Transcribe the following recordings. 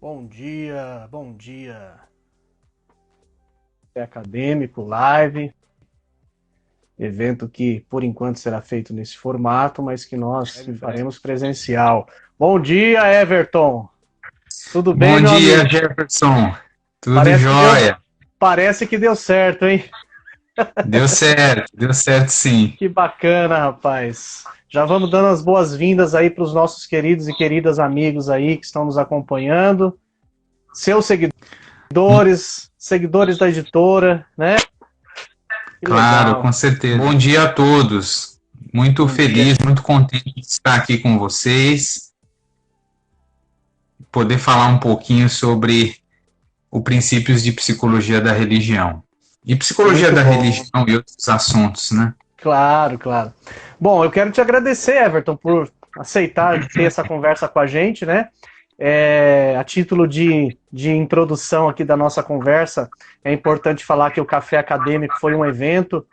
Bom dia, bom dia. É acadêmico, live, evento que por enquanto será feito nesse formato, mas que nós faremos presencial. Bom dia, Everton. Tudo bem, Bom meu dia, amigo? Jefferson. Tudo Parece que deu, jóia? parece que deu certo, hein? Deu certo sim. Que bacana, rapaz. Já vamos dando as boas-vindas aí para os nossos queridos e queridas amigos aí que estão nos acompanhando, seus seguidores, seguidores da editora, né? Que Claro, com legal. certeza. Bom dia a todos. Muito Bom dia. feliz, muito contente de estar aqui com vocês, poder falar um pouquinho sobre os princípios de psicologia da religião. E psicologia Muito da bom. religião e outros assuntos, né? Claro, claro. Bom, eu quero te agradecer, Everton, por aceitar ter essa conversa com a gente, né? A título de introdução aqui da nossa conversa, é importante falar que o Café Acadêmico foi um evento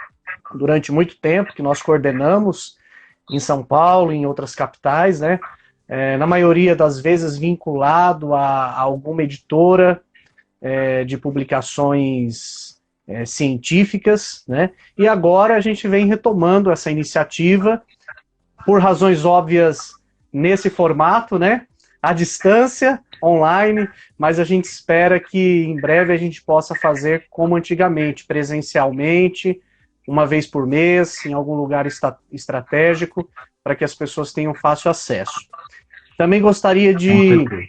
durante muito tempo que nós coordenamos em São Paulo, em outras capitais, né? Na maioria das vezes vinculado a alguma editora de publicações científicas, né? E agora a gente vem retomando essa iniciativa por razões óbvias nesse formato, né? À distância, online, mas a gente espera que em breve a gente possa fazer como antigamente, presencialmente, uma vez por mês, em algum lugar estratégico, para que as pessoas tenham fácil acesso. Também gostaria Com de certeza.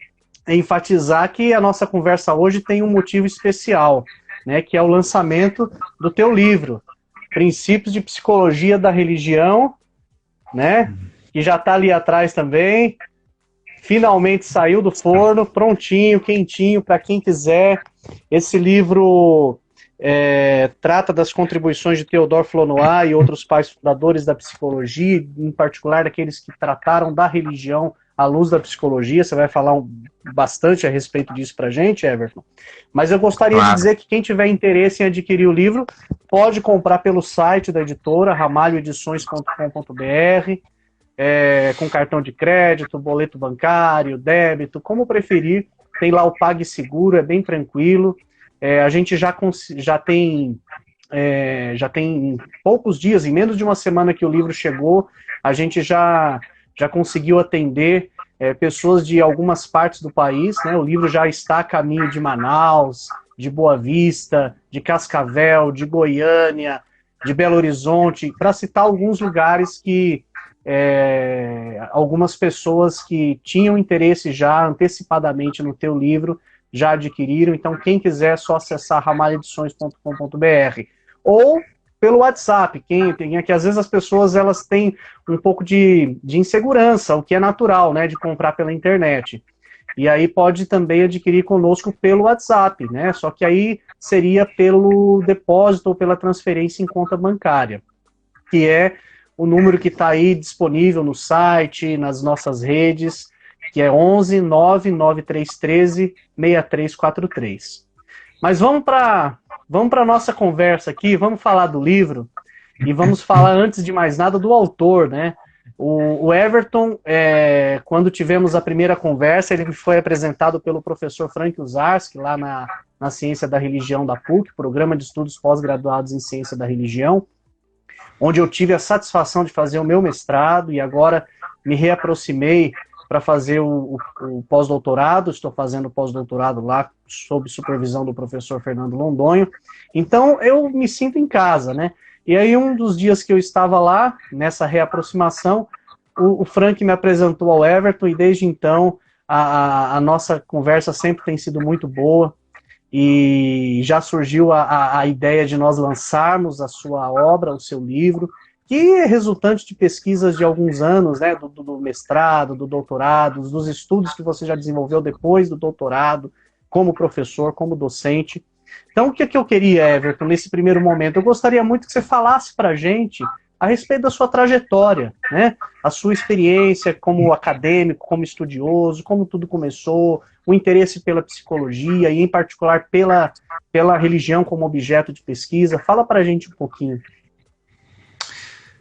enfatizar que a nossa conversa hoje tem um motivo especial, né, que é o lançamento do teu livro, Princípios de Psicologia da Religião, né, que já está ali atrás também. Finalmente saiu do forno, prontinho, quentinho, para quem quiser. Esse livro trata das contribuições de Theodore Flonoy e outros pais fundadores da psicologia, em particular daqueles que trataram da religião à luz da psicologia. Você vai falar bastante a respeito disso para a gente, Everton. Mas eu gostaria de Claro. dizer que quem tiver interesse em adquirir o livro pode comprar pelo site da editora, ramalhoedições.com.br, com cartão de crédito, boleto bancário, débito, como preferir. Tem lá o PagSeguro, é bem tranquilo. A gente já tem poucos dias, em menos de uma semana que o livro chegou, a gente já conseguiu atender pessoas de algumas partes do país, né? O livro já está a caminho de Manaus, de Boa Vista, de Cascavel, de Goiânia, de Belo Horizonte, para citar alguns lugares que algumas pessoas que tinham interesse já antecipadamente no teu livro já adquiriram. Então, quem quiser, é só acessar ramalhedições.com.br ou pelo WhatsApp. Quem tem aqui, às vezes as pessoas elas têm um pouco de insegurança, o que é natural, né, de comprar pela internet. E aí pode também adquirir conosco pelo WhatsApp, né? Só que aí seria pelo depósito ou pela transferência em conta bancária, que é o número que está aí disponível no site, nas nossas redes, que é 11 99313 6343. Mas vamos para a nossa conversa aqui, vamos falar do livro e vamos falar, antes de mais nada, do autor, né? O Everton, quando tivemos a primeira conversa, ele foi apresentado pelo professor Frank Uzarski, lá na Ciência da Religião da PUC, Programa de Estudos Pós-Graduados em Ciência da Religião, onde eu tive a satisfação de fazer o meu mestrado e agora me reaproximei para fazer o pós-doutorado. Estou fazendo pós-doutorado lá sob supervisão do professor Fernando Londonho. Então eu me sinto em casa, né? E aí um dos dias que eu estava lá, nessa reaproximação, o Frank me apresentou ao Everton e desde então a nossa conversa sempre tem sido muito boa e já surgiu a ideia de nós lançarmos a sua obra, o seu livro, que é resultante de pesquisas de alguns anos, né, do mestrado, do doutorado, dos estudos que você já desenvolveu depois do doutorado, como professor, como docente. Então, o que eu queria, Everton, nesse primeiro momento? Eu gostaria muito que você falasse para a gente a respeito da sua trajetória, né? A sua experiência como acadêmico, como estudioso, como tudo começou, o interesse pela psicologia e, em particular, pela religião como objeto de pesquisa. Fala para a gente um pouquinho.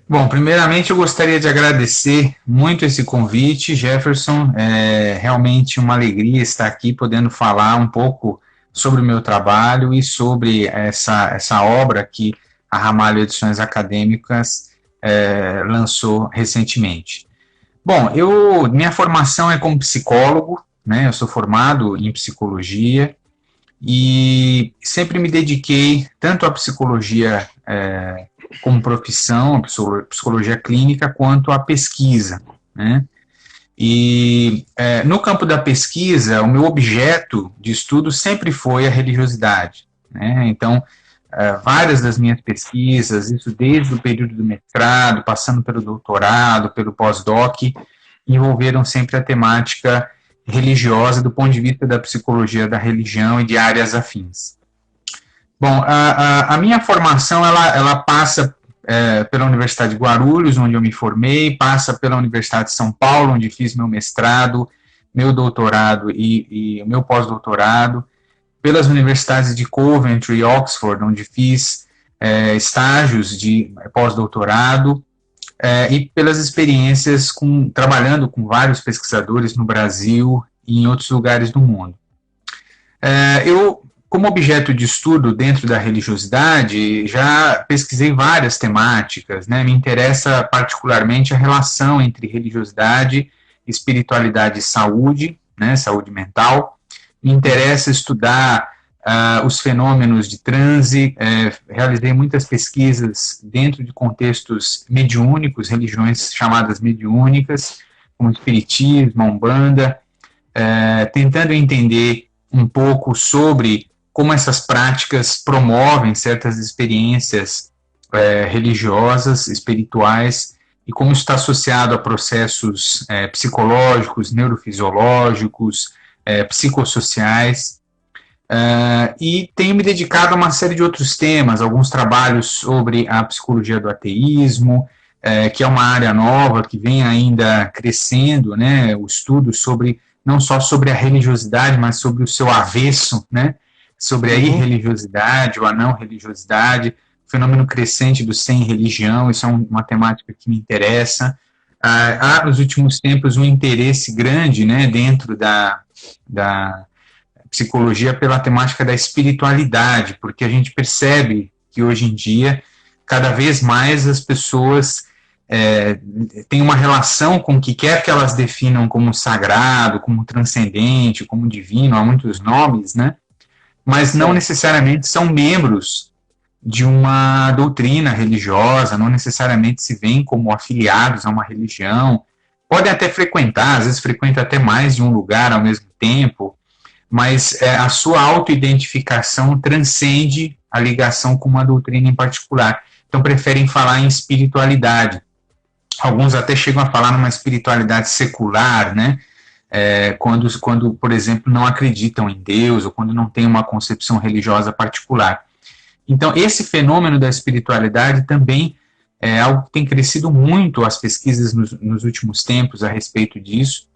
Bom, primeiramente eu gostaria de agradecer muito esse convite, Jefferson. É realmente uma alegria estar aqui podendo falar um pouco sobre o meu trabalho e sobre essa obra que a Ramalho Edições Acadêmicas lançou recentemente. Bom, minha formação é como psicólogo, né? Eu sou formado em psicologia e sempre me dediquei tanto à psicologia como profissão, psicologia clínica, quanto à pesquisa, né? E no campo da pesquisa, o meu objeto de estudo sempre foi a religiosidade, né? Então, várias das minhas pesquisas, isso desde o período do mestrado, passando pelo doutorado, pelo pós-doc, envolveram sempre a temática religiosa do ponto de vista da psicologia da religião e de áreas afins. Bom, a minha formação, ela passa pela Universidade de Guarulhos, onde eu me formei, passa pela Universidade de São Paulo, onde fiz meu mestrado, meu doutorado e o meu pós-doutorado, pelas universidades de Coventry e Oxford, onde fiz estágios de pós-doutorado, e pelas experiências trabalhando com vários pesquisadores no Brasil e em outros lugares do mundo. Eu, como objeto de estudo dentro da religiosidade, já pesquisei várias temáticas, né? Me interessa particularmente a relação entre religiosidade, espiritualidade e saúde, né? Saúde mental. Me interessa estudar os fenômenos de transe, realizei muitas pesquisas dentro de contextos mediúnicos, religiões chamadas mediúnicas, como espiritismo, umbanda, tentando entender um pouco sobre como essas práticas promovem certas experiências religiosas, espirituais, e como isso está associado a processos psicológicos, neurofisiológicos, psicossociais. E tenho me dedicado a uma série de outros temas, alguns trabalhos sobre a psicologia do ateísmo, que é uma área nova que vem ainda crescendo, né, o estudo sobre não só sobre a religiosidade, mas sobre o seu avesso, né, sobre a irreligiosidade ou a não religiosidade, o fenômeno crescente do sem religião, isso é uma temática que me interessa. Há, nos últimos tempos, um interesse grande, né, dentro da psicologia pela temática da espiritualidade, porque a gente percebe que hoje em dia, cada vez mais as pessoas têm uma relação com o que quer que elas definam como sagrado, como transcendente, como divino, há muitos nomes, né? Mas não necessariamente são membros de uma doutrina religiosa, não necessariamente se veem como afiliados a uma religião, podem até frequentar, às vezes frequentam até mais de um lugar ao mesmo tempo, mas a sua autoidentificação transcende a ligação com uma doutrina em particular. Então preferem falar em espiritualidade. Alguns até chegam a falar numa espiritualidade secular, né? Quando, por exemplo, não acreditam em Deus ou quando não têm uma concepção religiosa particular. Então, esse fenômeno da espiritualidade também é algo que tem crescido muito as pesquisas nos últimos tempos a respeito disso,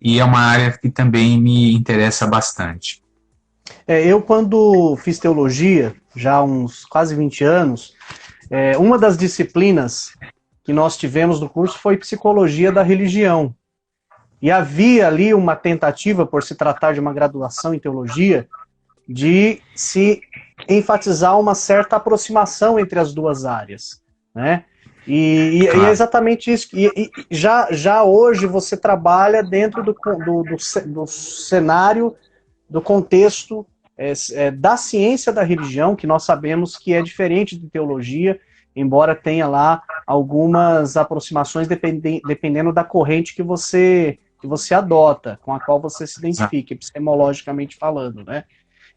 e é uma área que também me interessa bastante. Eu, quando fiz teologia, já há uns quase 20 anos, uma das disciplinas que nós tivemos no curso foi psicologia da religião. E havia ali uma tentativa, por se tratar de uma graduação em teologia, de se enfatizar uma certa aproximação entre as duas áreas, né? E é exatamente isso. E já hoje você trabalha dentro do cenário, do contexto da ciência da religião, que nós sabemos que é diferente de teologia, embora tenha lá algumas aproximações dependendo da corrente que você adota, com a qual você se identifica, epistemologicamente falando, né?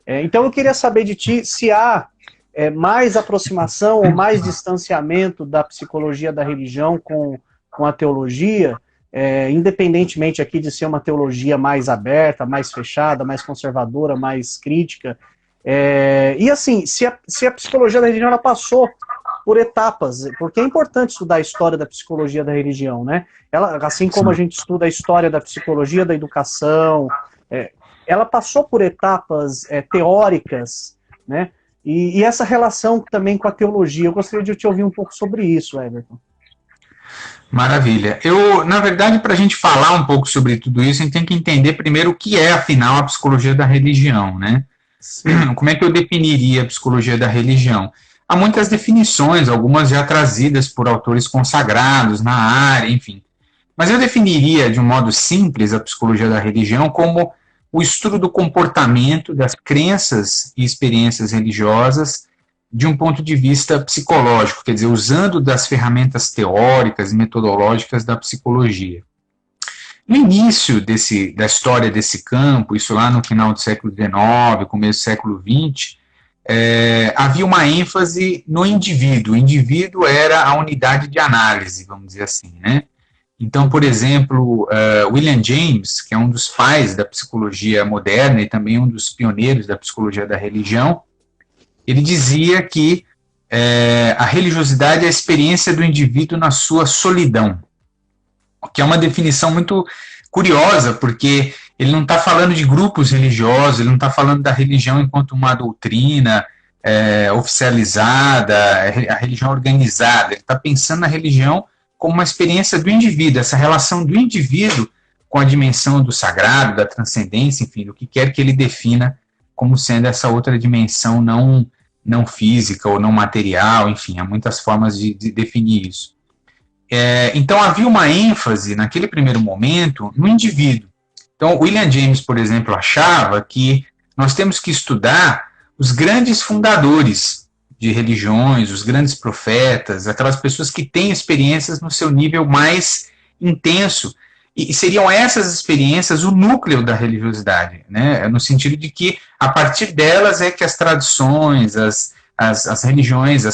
Então eu queria saber de ti se há mais aproximação ou mais distanciamento da psicologia da religião com a teologia, independentemente aqui de ser uma teologia mais aberta, mais fechada, mais conservadora, mais crítica. E assim, se a psicologia da religião ela passou por etapas, porque é importante estudar a história da psicologia da religião, né? Ela, assim como a gente estuda a história da psicologia da educação, ela passou por etapas teóricas, né? E essa relação também com a teologia. Eu gostaria de te ouvir um pouco sobre isso, Everton. Maravilha. Na verdade, para a gente falar um pouco sobre tudo isso, a gente tem que entender primeiro o que é, afinal, a psicologia da religião, né? Sim. Como é que eu definiria a psicologia da religião? Há muitas definições, algumas já trazidas por autores consagrados na área, enfim. Mas eu definiria, de um modo simples, a psicologia da religião como o estudo do comportamento, das crenças e experiências religiosas de um ponto de vista psicológico, quer dizer, usando das ferramentas teóricas e metodológicas da psicologia. No início da história desse campo, isso lá no final do século XIX, começo do século XX, havia uma ênfase no indivíduo. O indivíduo era a unidade de análise, vamos dizer assim, né? Então, por exemplo, William James, que é um dos pais da psicologia moderna e também um dos pioneiros da psicologia da religião, ele dizia que a religiosidade é a experiência do indivíduo na sua solidão, que é uma definição muito curiosa, porque ele não está falando de grupos religiosos, ele não está falando da religião enquanto uma doutrina oficializada, a religião organizada, ele está pensando na religião como uma experiência do indivíduo, essa relação do indivíduo com a dimensão do sagrado, da transcendência, enfim, do que quer que ele defina como sendo essa outra dimensão não física ou não material, enfim, há muitas formas de definir isso. Então havia uma ênfase, naquele primeiro momento, no indivíduo. Então, William James, por exemplo, achava que nós temos que estudar os grandes fundadores de religiões, os grandes profetas, aquelas pessoas que têm experiências no seu nível mais intenso. E seriam essas experiências o núcleo da religiosidade, né? No sentido de que, a partir delas, é que as tradições, as religiões,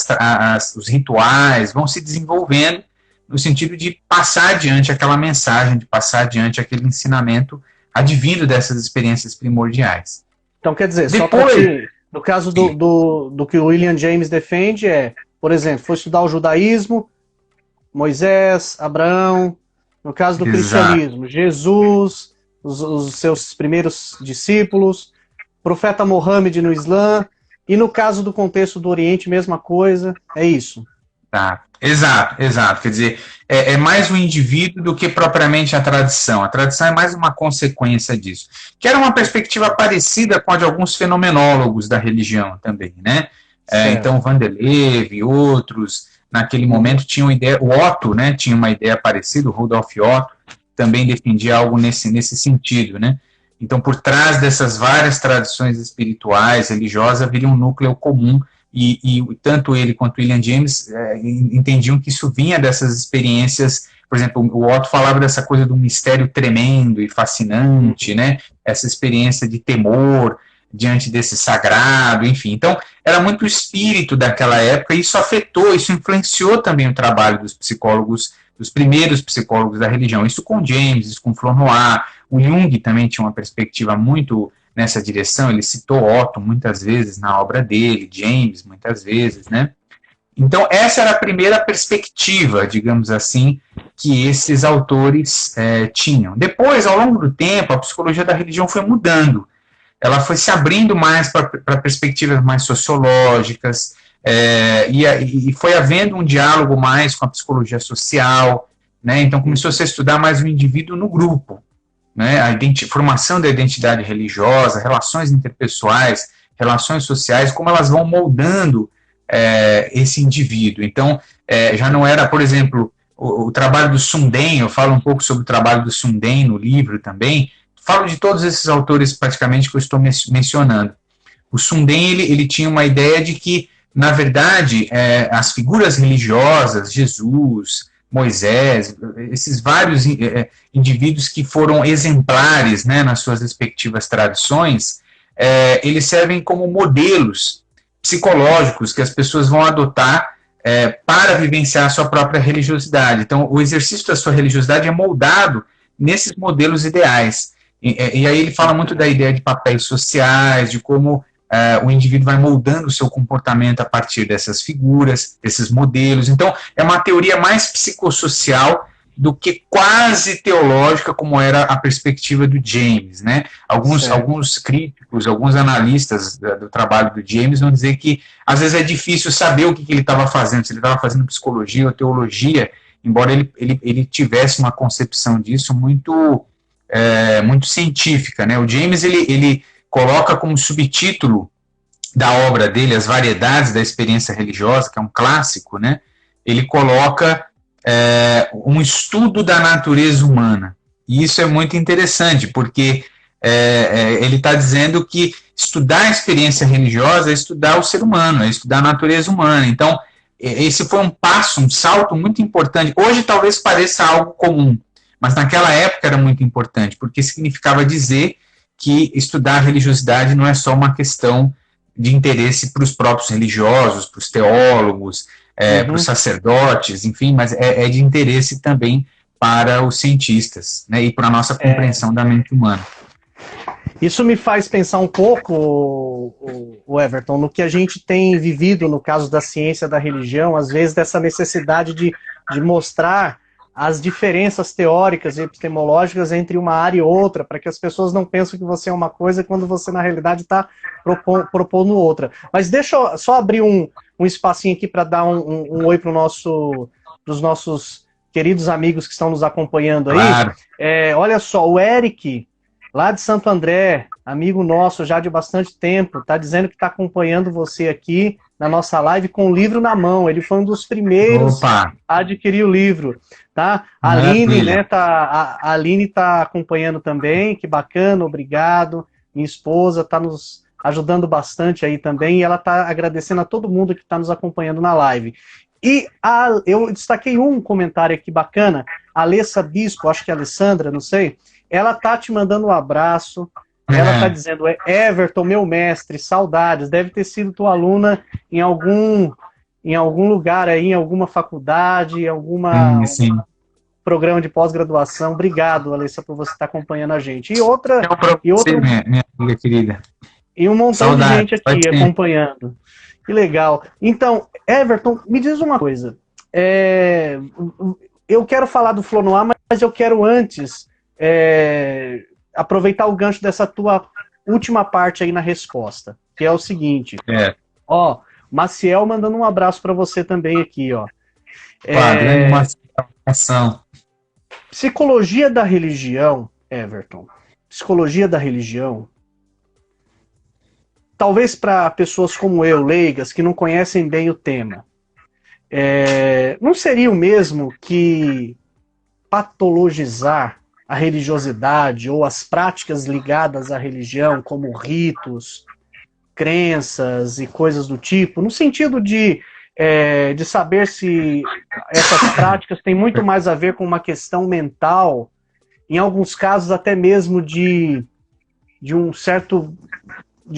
os rituais vão se desenvolvendo, no sentido de passar adiante aquela mensagem, de passar adiante aquele ensinamento advindo dessas experiências primordiais. Então, quer dizer, depois, só para no caso do que o William James defende por exemplo, foi estudar o judaísmo, Moisés, Abraão, no caso do cristianismo, Jesus, os seus primeiros discípulos, profeta Mohammed no Islã, e no caso do contexto do Oriente, mesma coisa, é isso. Tá. Exato. Quer dizer, é mais o indivíduo do que propriamente a tradição. A tradição é mais uma consequência disso. Que era uma perspectiva parecida com a de alguns fenomenólogos da religião também, né? Então, Vanderlei e outros, naquele momento, tinham ideia. O Otto, né, tinha uma ideia parecida, o Rudolf Otto também defendia algo nesse sentido, né? Então, por trás dessas várias tradições espirituais, religiosas, haveria um núcleo comum. E tanto ele quanto William James entendiam que isso vinha dessas experiências. Por exemplo, o Otto falava dessa coisa de um mistério tremendo e fascinante, né? Essa experiência de temor diante desse sagrado, enfim. Então, era muito o espírito daquela época, e isso influenciou também o trabalho dos psicólogos, dos primeiros psicólogos da religião. Isso com James, isso com Flournoy. O Jung também tinha uma perspectiva muito nessa direção, ele citou Otto muitas vezes na obra dele, James muitas vezes, né? Então, essa era a primeira perspectiva, digamos assim, que esses autores tinham. Depois, ao longo do tempo, a psicologia da religião foi mudando. Ela foi se abrindo mais para perspectivas mais sociológicas, e foi havendo um diálogo mais com a psicologia social, né? Então, começou -se a estudar mais o indivíduo no grupo, né, a formação da identidade religiosa, relações interpessoais, relações sociais, como elas vão moldando esse indivíduo. Então, já não era, por exemplo, o trabalho do Sundin, eu falo um pouco sobre o trabalho do Sundin no livro também, falo de todos esses autores praticamente que eu estou mencionando. O Sundin, ele tinha uma ideia de que, na verdade, as figuras religiosas, Jesus, Moisés, esses vários indivíduos que foram exemplares, né, nas suas respectivas tradições, eles servem como modelos psicológicos que as pessoas vão adotar para vivenciar a sua própria religiosidade. Então, o exercício da sua religiosidade é moldado nesses modelos ideais. E aí ele fala muito da ideia de papéis sociais, de como o indivíduo vai moldando o seu comportamento a partir dessas figuras, desses modelos. Então, é uma teoria mais psicossocial do que quase teológica, como era a perspectiva do James, né? Alguns críticos, alguns analistas do trabalho do James vão dizer que, às vezes, é difícil saber o que ele estava fazendo, se ele estava fazendo psicologia ou teologia, embora ele tivesse uma concepção disso muito científica, né? O James, ele coloca como subtítulo da obra dele, As Variedades da Experiência Religiosa, que é um clássico, né? Ele coloca um estudo da natureza humana. E isso é muito interessante, porque ele está dizendo que estudar a experiência religiosa é estudar o ser humano, é estudar a natureza humana. Então, esse foi um passo, um salto muito importante. Hoje talvez pareça algo comum, mas naquela época era muito importante, porque significava dizer que estudar a religiosidade não é só uma questão de interesse para os próprios religiosos, para os teólogos, para os sacerdotes, enfim, mas é de interesse também para os cientistas, né, e para a nossa compreensão da mente humana. Isso me faz pensar um pouco, o Everton, no que a gente tem vivido no caso da ciência da religião, às vezes dessa necessidade de mostrar as diferenças teóricas e epistemológicas entre uma área e outra, para que as pessoas não pensem que você é uma coisa quando você, na realidade, está propondo outra. Mas deixa eu só abrir um espacinho aqui para dar um oi para os nossos queridos amigos que estão nos acompanhando aí. Claro. Olha só, o Eric, lá de Santo André, amigo nosso já de bastante tempo, está dizendo que está acompanhando você aqui na nossa live com o livro na mão. Ele foi um dos primeiros a adquirir o livro. Tá? A Aline, né, a Aline está acompanhando também, que bacana, obrigado. Minha esposa está nos ajudando bastante aí também, e ela está agradecendo a todo mundo que está nos acompanhando na live. E eu destaquei um comentário aqui bacana, a Alessa Bispo, acho que é a Alessandra, não sei, ela tá te mandando um abraço, ela tá dizendo, Everton, meu mestre, saudades, deve ter sido tua aluna em algum lugar aí, em alguma faculdade, em algum programa de pós-graduação. Obrigado, Alessa, por você estar acompanhando a gente. Minha filha querida. E um montão de gente aqui acompanhando. Que legal. Então, Everton, me diz uma coisa. Eu quero falar do Flow no Ar, mas eu quero antes aproveitar o gancho dessa tua última parte aí na resposta, que é o seguinte. Ó, Maciel mandando um abraço para você também aqui, ó. Psicologia da religião, Everton. Psicologia da religião. Talvez para pessoas como eu, leigas, que não conhecem bem o tema, não seria o mesmo que patologizar a religiosidade ou as práticas ligadas à religião, como ritos, crenças e coisas do tipo, no sentido de saber se essas práticas têm muito mais a ver com uma questão mental, em alguns casos até mesmo de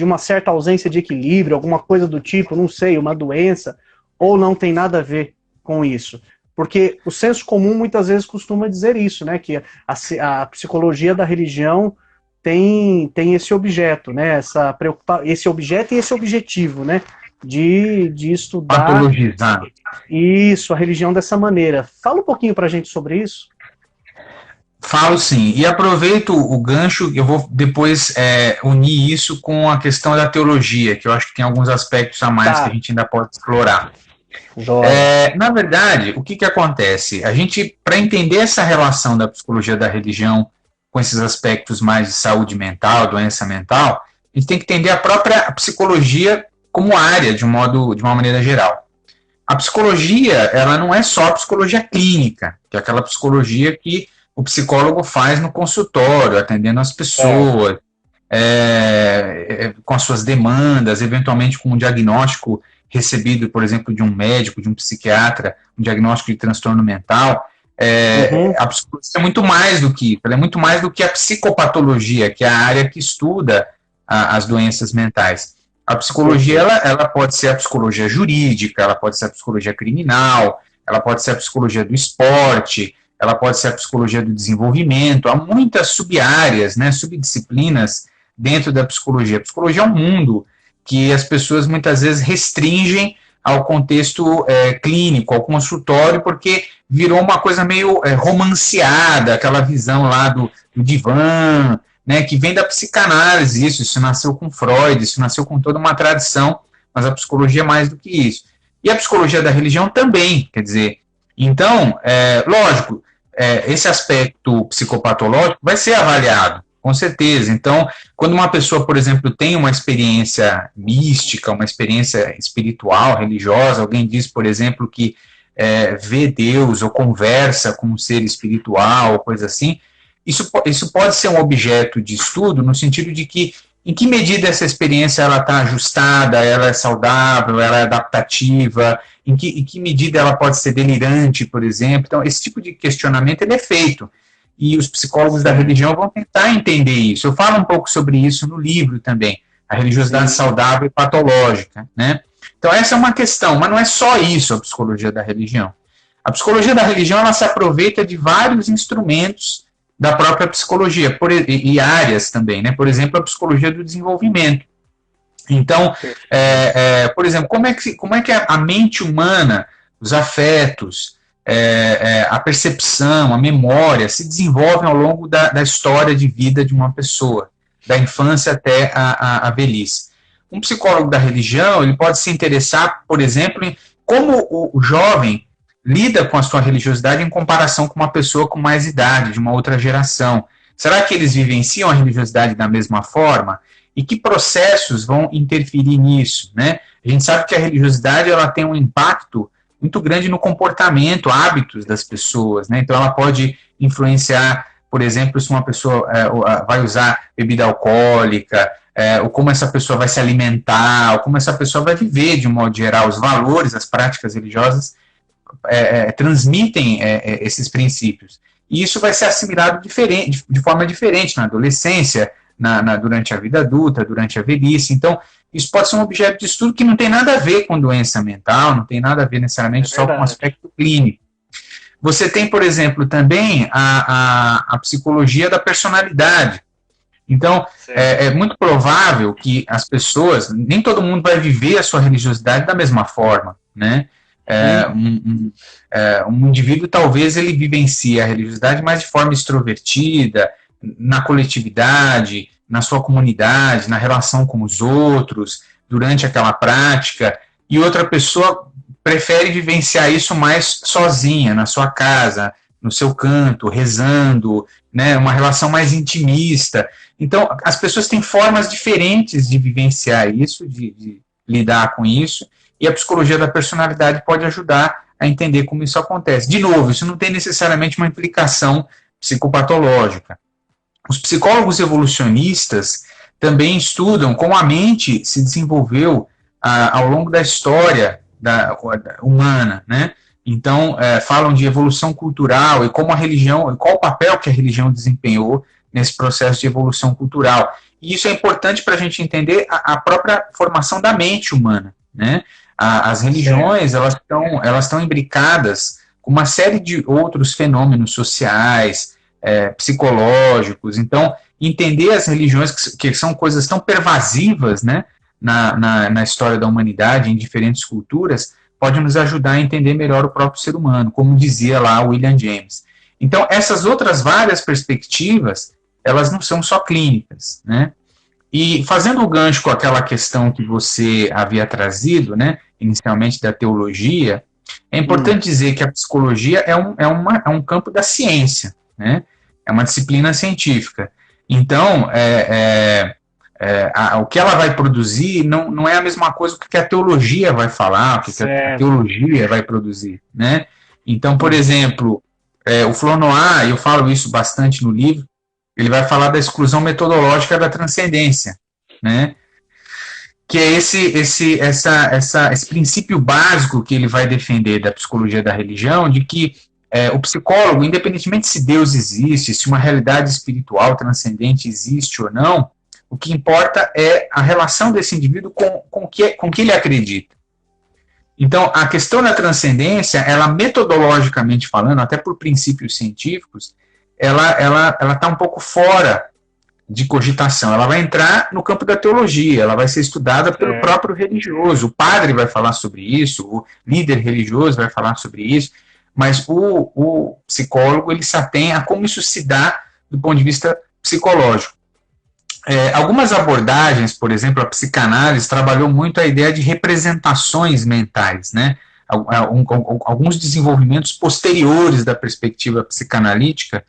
uma certa ausência de equilíbrio, alguma coisa do tipo, não sei, uma doença, ou não tem nada a ver com isso. Porque o senso comum muitas vezes costuma dizer isso, né? Que a psicologia da religião tem esse objeto, né? Esse objeto e esse objetivo, né? De estudar patologizar isso, a religião dessa maneira. Fala um pouquinho pra gente sobre isso. Falo sim, e aproveito o gancho, eu vou depois unir isso com a questão da teologia, que eu acho que tem alguns aspectos a mais que a gente ainda pode explorar. Na verdade, o que acontece? A gente, para entender essa relação da psicologia da religião com esses aspectos mais de saúde mental, doença mental, a gente tem que entender a própria psicologia como área, de uma maneira geral. A psicologia, ela não é só a psicologia clínica, que é aquela psicologia que o psicólogo faz no consultório, atendendo as pessoas, com as suas demandas, eventualmente com um diagnóstico recebido, por exemplo, de um médico, de um psiquiatra, um diagnóstico de transtorno mental. A psicologia é muito mais do que isso, ela é muito mais do que a psicopatologia, que é a área que estuda as doenças mentais. A psicologia, ela pode ser a psicologia jurídica, ela pode ser a psicologia criminal, ela pode ser a psicologia do esporte, ela pode ser a psicologia do desenvolvimento. Há muitas sub-áreas, né, subdisciplinas dentro da psicologia. A psicologia é um mundo que as pessoas muitas vezes restringem ao contexto clínico, ao consultório, porque virou uma coisa meio romanceada, aquela visão lá do divã, né, que vem da psicanálise. Isso nasceu com Freud, isso nasceu com toda uma tradição, mas a psicologia é mais do que isso. E a psicologia da religião também, quer dizer, Então, lógico, esse aspecto psicopatológico vai ser avaliado, com certeza. Então, quando uma pessoa, por exemplo, tem uma experiência mística, uma experiência espiritual, religiosa, alguém diz, por exemplo, que vê Deus ou conversa com um ser espiritual, coisa assim, isso pode ser um objeto de estudo no sentido de que em que medida essa experiência ela está ajustada, ela é saudável, ela é adaptativa, em que medida ela pode ser delirante, por exemplo. Então, esse tipo de questionamento ele é feito. E os psicólogos da religião vão tentar entender isso. Eu falo um pouco sobre isso no livro também, a religiosidade saudável e patológica, né? Então, essa é uma questão, mas não é só isso a psicologia da religião. A psicologia da religião ela se aproveita de vários instrumentos da própria psicologia, e áreas também, né? Por exemplo, a psicologia do desenvolvimento. Então, por exemplo, como é que a mente humana, os afetos, a percepção, a memória, se desenvolvem ao longo da história de vida de uma pessoa, da infância até a velhice. Um psicólogo da religião, ele pode se interessar, por exemplo, em como o jovem lida com a sua religiosidade em comparação com uma pessoa com mais idade, de uma outra geração. Será que eles vivenciam a religiosidade da mesma forma? E que processos vão interferir nisso, né? A gente sabe que a religiosidade ela tem um impacto muito grande no comportamento, hábitos das pessoas, né? Então ela pode influenciar, por exemplo, se uma pessoa vai usar bebida alcoólica, ou como essa pessoa vai se alimentar, ou como essa pessoa vai viver de um modo geral, os valores, as práticas religiosas transmitem esses princípios. E isso vai ser assimilado de forma diferente na adolescência, durante a vida adulta, durante a velhice. Então, isso pode ser um objeto de estudo que não tem nada a ver com doença mental, não tem nada a ver necessariamente só com o aspecto clínico. Você tem, por exemplo, também a psicologia da personalidade. Então, é muito provável que as pessoas, nem todo mundo vai viver a sua religiosidade da mesma forma, né? Um indivíduo talvez ele vivencie a religiosidade mais de forma extrovertida, na coletividade, na sua comunidade, na relação com os outros, durante aquela prática, e outra pessoa prefere vivenciar isso mais sozinha, na sua casa, no seu canto, rezando, né, uma relação mais intimista. Então, as pessoas têm formas diferentes de vivenciar isso, de lidar com isso, e a psicologia da personalidade pode ajudar a entender como isso acontece. De novo, isso não tem necessariamente uma implicação psicopatológica. Os psicólogos evolucionistas também estudam como a mente se desenvolveu ao longo da história humana, né? Então, falam de evolução cultural e como a religião, qual o papel que a religião desempenhou nesse processo de evolução cultural. E isso é importante para a gente entender a própria formação da mente humana, né? As religiões, elas estão imbricadas com uma série de outros fenômenos sociais, psicológicos. Então, entender as religiões, que são coisas tão pervasivas, né, na história da humanidade, em diferentes culturas, pode nos ajudar a entender melhor o próprio ser humano, como dizia lá William James. Então, essas outras várias perspectivas, elas não são só clínicas, né? E fazendo o gancho com aquela questão que você havia trazido, né, inicialmente da teologia, é importante dizer que a psicologia é um campo da ciência, né? É uma disciplina científica. Então, o que ela vai produzir não é a mesma coisa que a teologia vai falar, o que a teologia vai produzir, né? Então, por exemplo, o Flournoy, eu falo isso bastante no livro, ele vai falar da exclusão metodológica da transcendência, né? Que é esse princípio básico que ele vai defender da psicologia da religião, de que o psicólogo, independentemente se Deus existe, se uma realidade espiritual transcendente existe ou não, o que importa é a relação desse indivíduo com que ele acredita. Então, a questão da transcendência, ela metodologicamente falando, até por princípios científicos, ela está um pouco fora de cogitação. Ela vai entrar no campo da teologia, ela vai ser estudada pelo próprio religioso. O padre vai falar sobre isso, o líder religioso vai falar sobre isso, mas o psicólogo ele se atém a como isso se dá do ponto de vista psicológico. Algumas abordagens, por exemplo, a psicanálise trabalhou muito a ideia de representações mentais, né? alguns desenvolvimentos posteriores da perspectiva psicanalítica,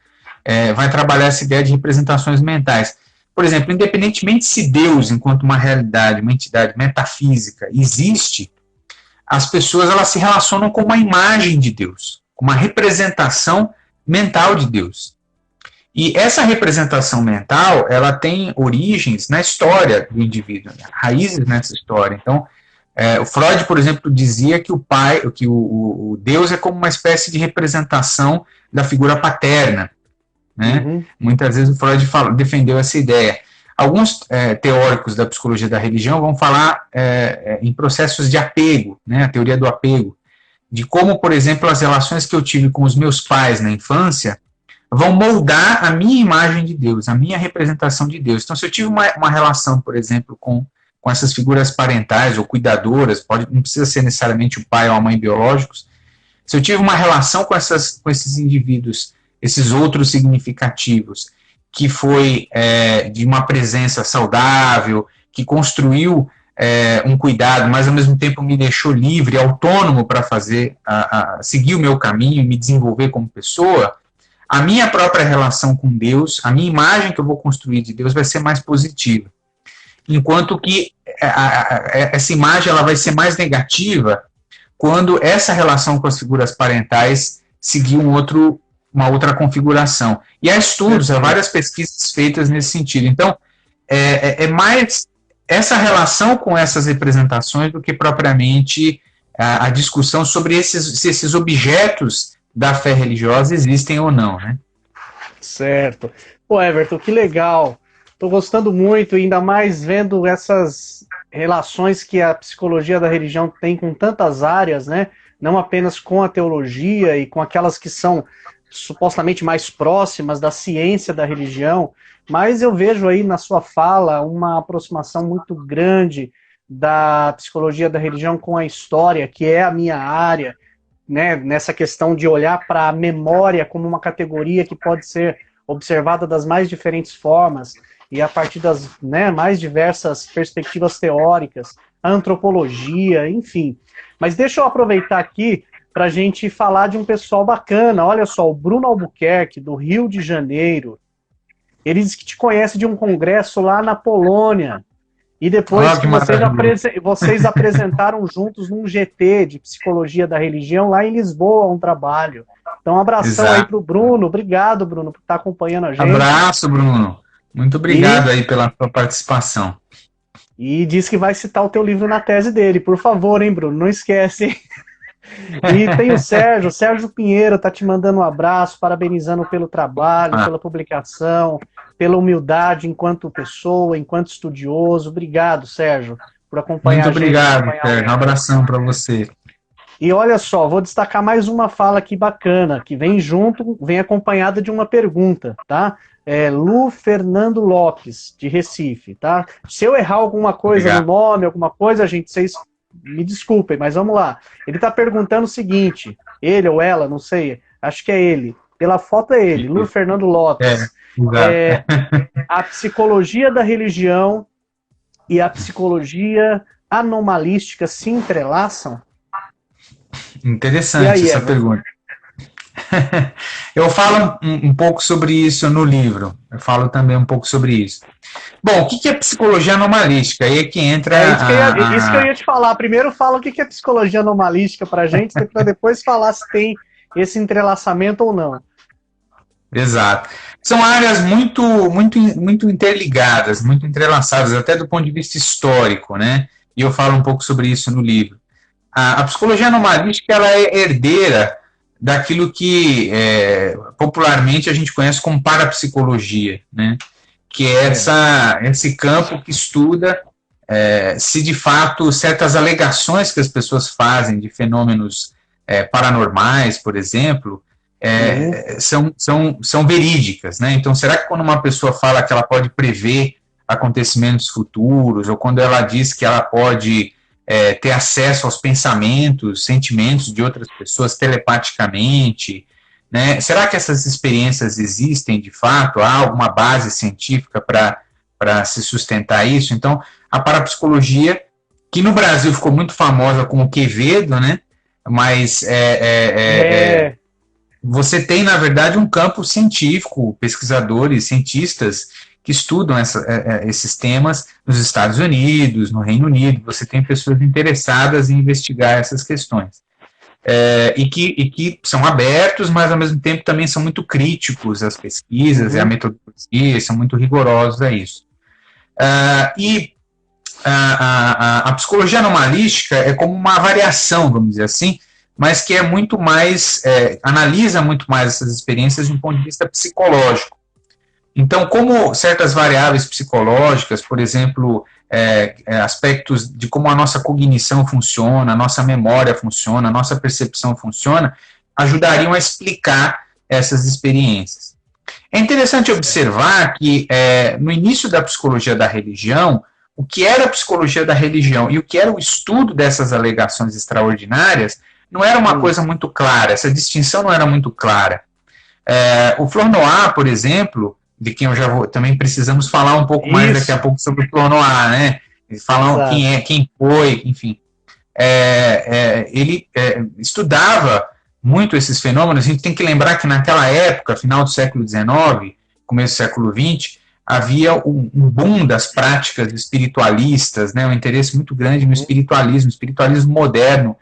vai trabalhar essa ideia de representações mentais. Por exemplo, independentemente se Deus, enquanto uma realidade, uma entidade metafísica, existe, as pessoas elas se relacionam com uma imagem de Deus, com uma representação mental de Deus. E essa representação mental, ela tem origens na história do indivíduo, né? Raízes nessa história. Então, o Freud, por exemplo, dizia que o Deus é como uma espécie de representação da figura paterna, né? Uhum. Muitas vezes o Freud defendeu essa ideia. Alguns teóricos da psicologia da religião vão falar em processos de apego, né? A teoria do apego, de como, por exemplo, as relações que eu tive com os meus pais na infância vão moldar a minha imagem de Deus, a minha representação de Deus. Então, se eu tive uma relação, por exemplo, com essas figuras parentais ou cuidadoras, não precisa ser necessariamente o pai ou a mãe biológicos, se eu tive uma relação com esses indivíduos, esses outros significativos, que foi de uma presença saudável, que construiu um cuidado, mas ao mesmo tempo me deixou livre, autônomo para seguir o meu caminho, me desenvolver como pessoa, a minha própria relação com Deus, a minha imagem que eu vou construir de Deus vai ser mais positiva. Enquanto que essa imagem ela vai ser mais negativa quando essa relação com as figuras parentais seguir uma outra configuração. E há estudos, há várias pesquisas feitas nesse sentido. Então, é mais essa relação com essas representações do que propriamente a discussão sobre se esses objetos da fé religiosa existem ou não, né? Certo. Pô, Everton, que legal. Estou gostando muito, ainda mais vendo essas relações que a psicologia da religião tem com tantas áreas, né? Não apenas com a teologia e com aquelas que são supostamente mais próximas da ciência da religião, mas eu vejo aí na sua fala uma aproximação muito grande da psicologia da religião com a história, que é a minha área, né, nessa questão de olhar para a memória como uma categoria que pode ser observada das mais diferentes formas e a partir das mais diversas perspectivas teóricas, a antropologia, enfim. Mas deixa eu aproveitar aqui para a gente falar de um pessoal bacana. Olha só, o Bruno Albuquerque, do Rio de Janeiro, ele diz que te conhece de um congresso lá na Polônia. E depois que vocês apresentaram juntos num GT de Psicologia da Religião lá em Lisboa, um trabalho. Então, um abração aí pro Bruno. Obrigado, Bruno, por estar acompanhando a gente. Abraço, Bruno. Muito obrigado aí pela sua participação. E diz que vai citar o teu livro na tese dele. Por favor, hein, Bruno? Não esquece, hein? E tem o Sérgio Pinheiro tá te mandando um abraço, parabenizando pelo trabalho, pela publicação, pela humildade enquanto pessoa, enquanto estudioso. Obrigado, Sérgio, por acompanhar a gente. Muito obrigado, Sérgio. Um abração para você. E olha só, vou destacar mais uma fala aqui bacana, que vem acompanhada de uma pergunta, tá? Lu Fernando Lopes, de Recife, tá? Se eu errar alguma coisa no nome, alguma coisa, gente, vocês me desculpem, mas vamos lá. Ele está perguntando o seguinte, ele ou ela, não sei, acho que é ele. Pela foto é ele, Lu Fernando Lopes. A psicologia da religião e a psicologia anomalística se entrelaçam? Interessante aí, essa pergunta. Eu falo um pouco sobre isso no livro. Eu falo também um pouco sobre isso. Bom, o que é psicologia anomalística? Aí é que entra... Isso que eu ia te falar. Primeiro fala o que é psicologia anomalística pra gente, para depois falar se tem esse entrelaçamento ou não. Exato. São áreas muito interligadas, muito entrelaçadas, até do ponto de vista histórico, né? E eu falo um pouco sobre isso no livro. A psicologia anomalística ela é herdeira daquilo que popularmente a gente conhece como parapsicologia, né? Que é esse campo que estuda se de fato certas alegações que as pessoas fazem de fenômenos paranormais, por exemplo, são verídicas, né? Então, será que quando uma pessoa fala que ela pode prever acontecimentos futuros, ou quando ela diz que ela pode ter acesso aos pensamentos, sentimentos de outras pessoas telepaticamente, né? Será que essas experiências existem de fato? Há alguma base científica para se sustentar isso? Então, a parapsicologia, que no Brasil ficou muito famosa com o Quevedo, né? mas você tem, na verdade, um campo científico, pesquisadores, cientistas que estudam esses temas nos Estados Unidos, no Reino Unido. Você tem pessoas interessadas em investigar essas questões. E que são abertos, mas ao mesmo tempo também são muito críticos às pesquisas e à metodologia, são muito rigorosos a isso. A psicologia anomalística é como uma variação, vamos dizer assim, mas que é muito mais, analisa muito mais essas experiências de um ponto de vista psicológico. Então, como certas variáveis psicológicas, por exemplo, aspectos de como a nossa cognição funciona, a nossa memória funciona, a nossa percepção funciona, ajudariam a explicar essas experiências. É interessante observar que, no início da psicologia da religião, o que era a psicologia da religião e o que era o estudo dessas alegações extraordinárias não era uma coisa muito clara, essa distinção não era muito clara. O Flournoy, por exemplo, de quem eu já vou, também precisamos falar um pouco mais daqui a pouco sobre o Flournoy, né? Falar quem foi, enfim. Ele estudava muito esses fenômenos. A gente tem que lembrar que naquela época, final do século XIX, começo do século XX, havia um boom das práticas espiritualistas, né? Um interesse muito grande no espiritualismo. O espiritualismo moderno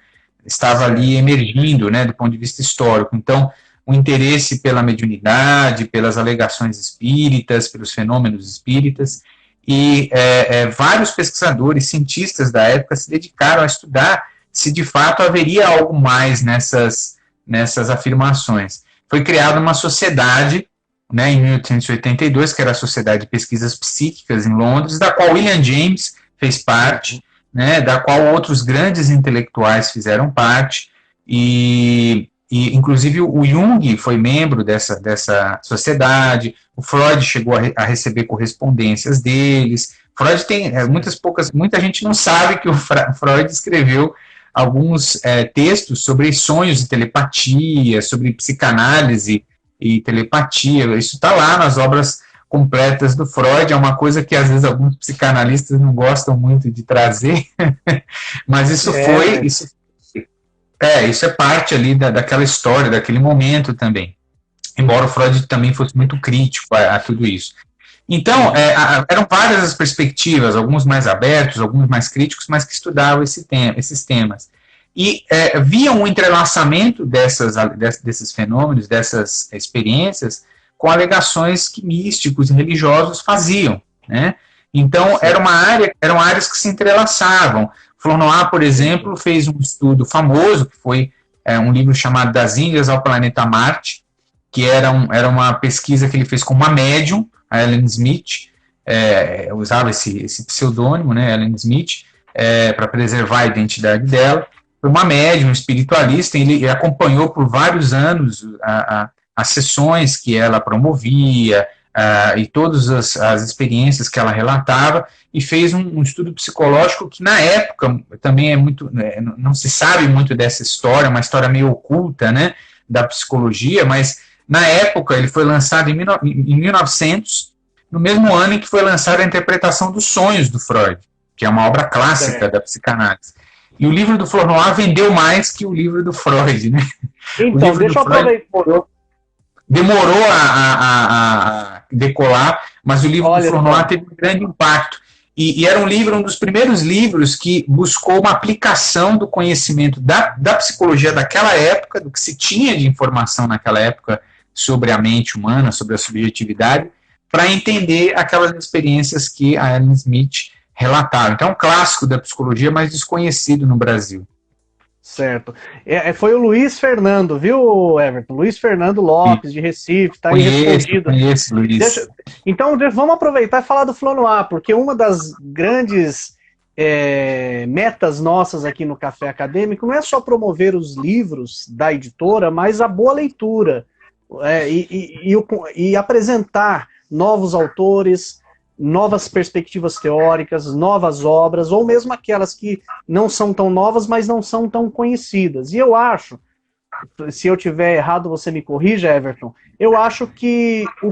estava ali emergindo, né, do ponto de vista histórico. Então, o interesse pela mediunidade, pelas alegações espíritas, pelos fenômenos espíritas, e vários pesquisadores, cientistas da época se dedicaram a estudar se de fato haveria algo mais nessas afirmações. Foi criada uma sociedade, né, em 1882, que era a Sociedade de Pesquisas Psíquicas em Londres, da qual William James fez parte, né, da qual outros grandes intelectuais fizeram parte, e inclusive o Jung foi membro dessa sociedade, o Freud chegou a receber correspondências deles. Freud tem muita gente não sabe que o Freud escreveu alguns textos sobre sonhos e telepatia, sobre psicanálise e telepatia. Isso está lá nas obras completas do Freud. É uma coisa que às vezes alguns psicanalistas não gostam muito de trazer, mas isso isso é parte ali daquela história, daquele momento também. Embora o Freud também fosse muito crítico a tudo isso. Então, eram várias as perspectivas, alguns mais abertos, alguns mais críticos, mas que estudavam esses temas. E viam o entrelaçamento desses fenômenos, dessas experiências, com alegações que místicos e religiosos faziam, né? Então, eram áreas que se entrelaçavam. Flournoy, por exemplo, fez um estudo famoso, que foi um livro chamado Das Índias ao Planeta Marte, que era uma pesquisa que ele fez com uma médium, a Ellen Smith, usava esse pseudônimo, né, Ellen Smith, para preservar a identidade dela. Foi uma médium espiritualista, ele acompanhou por vários anos as sessões que ela promovia, e todas as experiências que ela relatava, e fez um estudo psicológico que na época também não se sabe muito dessa história, uma história meio oculta, né, da psicologia, mas na época ele foi lançado em 1900, no mesmo ano em que foi lançada a Interpretação dos Sonhos do Freud, que é uma obra clássica da psicanálise. E o livro do Flournoy vendeu mais que o livro do Freud, né? Então, deixa eu aproveitar. Demorou a decolar, mas o livro do Flournoy teve um grande impacto. E era um dos primeiros livros que buscou uma aplicação do conhecimento da psicologia daquela época, do que se tinha de informação naquela época sobre a mente humana, sobre a subjetividade, para entender aquelas experiências que a Ellen Smith relatava. Então é um clássico da psicologia, mas desconhecido no Brasil. Certo. Foi o Luiz Fernando, viu, Everton? Luiz Fernando Lopes, de Recife, está aí respondido. Conheço, Luiz. Então, vamos aproveitar e falar do Flournoy, porque uma das grandes metas nossas aqui no Café Acadêmico não é só promover os livros da editora, mas a boa leitura e apresentar novos autores, novas perspectivas teóricas, novas obras, ou mesmo aquelas que não são tão novas, mas não são tão conhecidas. E eu acho, se eu tiver errado, você me corrija, Everton, eu acho que o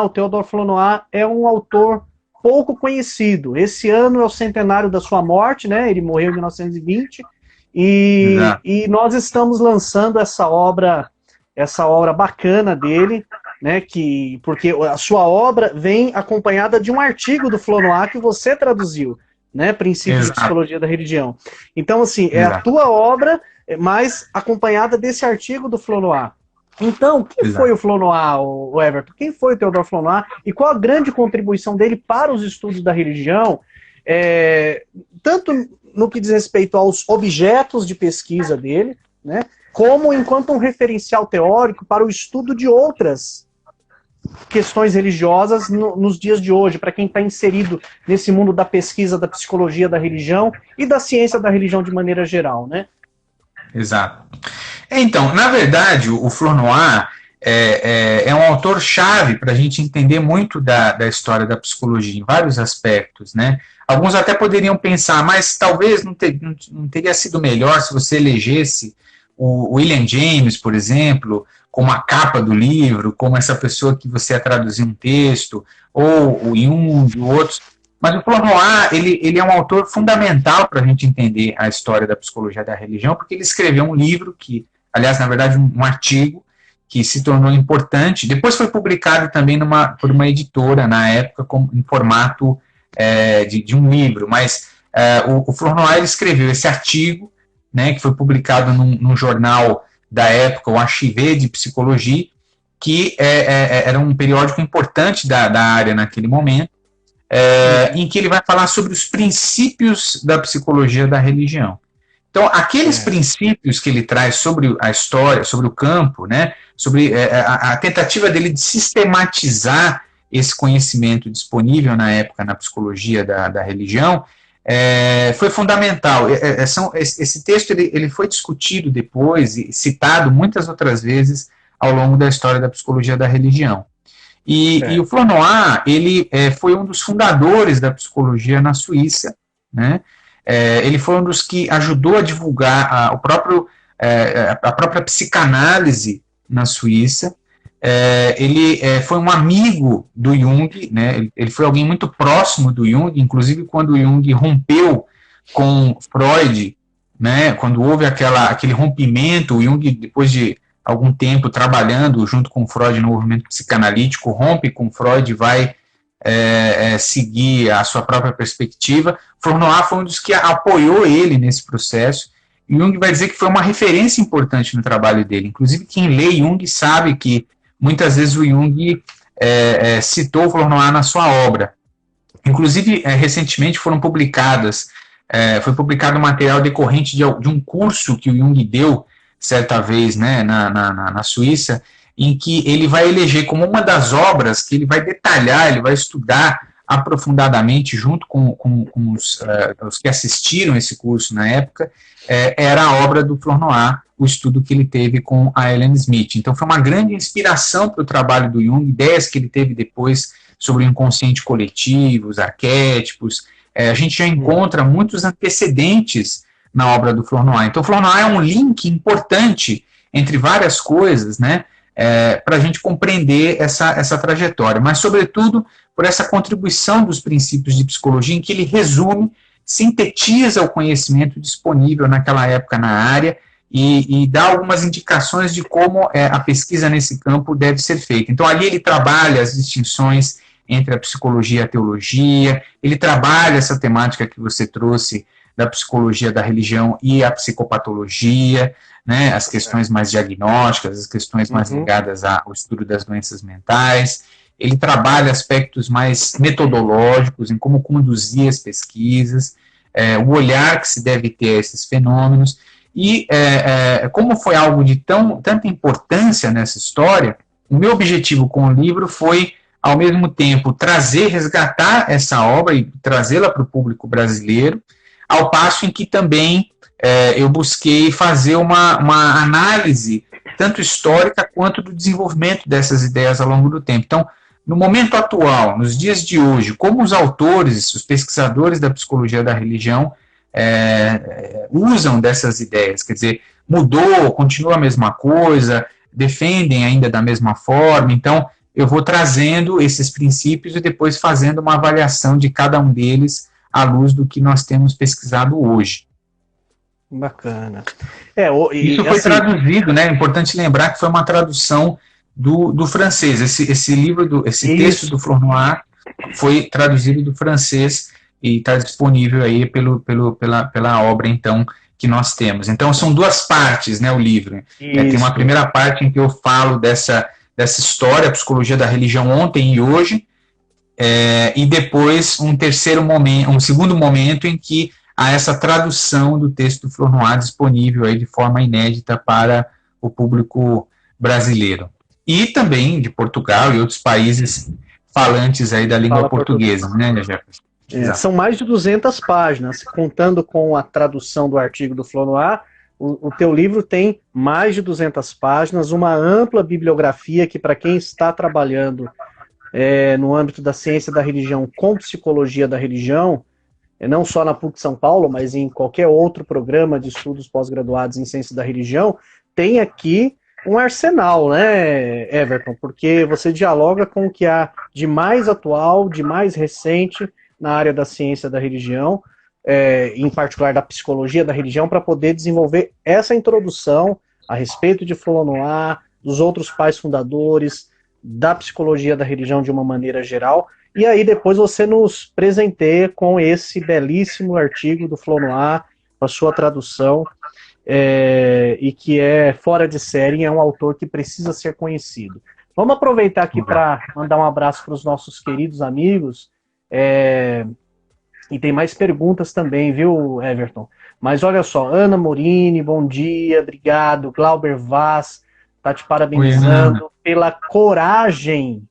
Theodore Flournoy, é um autor pouco conhecido. Esse ano é o centenário da sua morte, né? Ele morreu em 1920, E nós estamos lançando essa obra bacana dele, né, porque a sua obra vem acompanhada de um artigo do Flonoy que você traduziu, né, Princípios de Psicologia da Religião. Então, assim, é a tua obra, mas acompanhada desse artigo do Flonoy. Então, quem foi o Flonoy, o Everton? Quem foi o Theodore Flonoy? E qual a grande contribuição dele para os estudos da religião, tanto no que diz respeito aos objetos de pesquisa dele, né, como enquanto um referencial teórico para o estudo de outras questões religiosas nos dias de hoje, para quem está inserido nesse mundo da pesquisa, da psicologia da religião e da ciência da religião de maneira geral, né? Exato. Então, na verdade, o Flonoy é um autor-chave para a gente entender muito da história da psicologia em vários aspectos, né? Alguns até poderiam pensar, mas talvez não teria sido melhor se você elegesse o William James, por exemplo, como a capa do livro, como essa pessoa que você ia traduzir um texto, ou o Jung e outros. Mas o Flonoy, ele é um autor fundamental para a gente entender a história da psicologia da religião, porque ele escreveu um livro que, aliás, na verdade, um artigo que se tornou importante. Depois foi publicado também por uma editora, na época, em formato de um livro. Mas o Flonoy ele escreveu esse artigo, né, que foi publicado num jornal da época, o Archivé de Psicologie, que era um periódico importante da área naquele momento, em que ele vai falar sobre os princípios da psicologia da religião. Então, aqueles princípios que ele traz sobre a história, sobre o campo, né, sobre a tentativa dele de sistematizar esse conhecimento disponível na época na psicologia da religião, foi fundamental. Esse texto ele foi discutido depois e citado muitas outras vezes ao longo da história da psicologia da religião. E o Flonoy, ele foi um dos fundadores da psicologia na Suíça, né? Ele foi um dos que ajudou a divulgar a própria psicanálise na Suíça. Ele foi um amigo do Jung, né? Ele foi alguém muito próximo do Jung, inclusive quando o Jung rompeu com Freud, né? Quando houve aquele rompimento, o Jung, depois de algum tempo trabalhando junto com Freud no movimento psicanalítico, rompe com Freud e vai seguir a sua própria perspectiva. Flonoy foi um dos que apoiou ele nesse processo. Jung vai dizer que foi uma referência importante no trabalho dele. Inclusive, quem lê Jung sabe que muitas vezes o Jung citou o Flonoy na sua obra. Inclusive, recentemente foi publicado um material decorrente de um curso que o Jung deu certa vez, né, na Suíça, em que ele vai eleger como uma das obras que ele vai detalhar, ele vai estudar aprofundadamente, junto com os que assistiram esse curso na época, era a obra do Flonoy, o estudo que ele teve com a Ellen Smith. Então foi uma grande inspiração para o trabalho do Jung, ideias que ele teve depois sobre o inconsciente coletivo, os arquétipos. A gente já encontra muitos antecedentes na obra do Flonoy. Então, o Flonoy é um link importante entre várias coisas, né, para a gente compreender essa trajetória, mas, sobretudo, por essa contribuição dos princípios de psicologia, em que ele resume, sintetiza o conhecimento disponível naquela época na área e dá algumas indicações de como a pesquisa nesse campo deve ser feita. Então, ali ele trabalha as distinções entre a psicologia e a teologia, ele trabalha essa temática que você trouxe da psicologia da religião e a psicopatologia, né, as questões mais diagnósticas, as questões mais ligadas ao estudo das doenças mentais. Ele trabalha aspectos mais metodológicos, em como conduzir as pesquisas, o olhar que se deve ter a esses fenômenos. E como foi algo de tanta importância nessa história, o meu objetivo com o livro foi, ao mesmo tempo, resgatar essa obra e trazê-la para o público brasileiro, ao passo em que também eu busquei fazer uma análise tanto histórica quanto do desenvolvimento dessas ideias ao longo do tempo. Então, no momento atual, nos dias de hoje, como os autores, os pesquisadores da psicologia da religião usam dessas ideias, quer dizer, mudou, continua a mesma coisa, defendem ainda da mesma forma. Então, eu vou trazendo esses princípios e depois fazendo uma avaliação de cada um deles à luz do que nós temos pesquisado hoje. Bacana. Isso foi traduzido, né? É importante lembrar que foi uma tradução do francês. Esse livro, esse texto do Flournoy foi traduzido do francês e está disponível aí pela obra, então, que nós temos. Então, são duas partes, né, o livro. Tem uma primeira parte em que eu falo dessa história, a psicologia da religião ontem e hoje, e depois um segundo momento em que há essa tradução do texto do Flournoy disponível aí de forma inédita para o público brasileiro. E também de Portugal e outros países falantes aí da língua portuguesa, né, Jefferson? São mais de 200 páginas, contando com a tradução do artigo do Flournoy. O teu livro tem mais de 200 páginas, uma ampla bibliografia que, para quem está trabalhando no âmbito da ciência da religião com psicologia da religião, não só na PUC São Paulo, mas em qualquer outro programa de estudos pós-graduados em ciência da religião, tem aqui um arsenal, né, Everton? Porque você dialoga com o que há de mais atual, de mais recente na área da ciência da religião, em particular da psicologia da religião, para poder desenvolver essa introdução a respeito de Flournoy, dos outros pais fundadores, da psicologia da religião de uma maneira geral. E aí depois você nos presenteia com esse belíssimo artigo do Flournoy, a sua tradução, e que é fora de série, é um autor que precisa ser conhecido. Vamos aproveitar aqui para mandar um abraço para os nossos queridos amigos, e tem mais perguntas também, viu, Everton? Mas olha só, Ana Morini, bom dia, obrigado. Glauber Vaz está te parabenizando pela coragem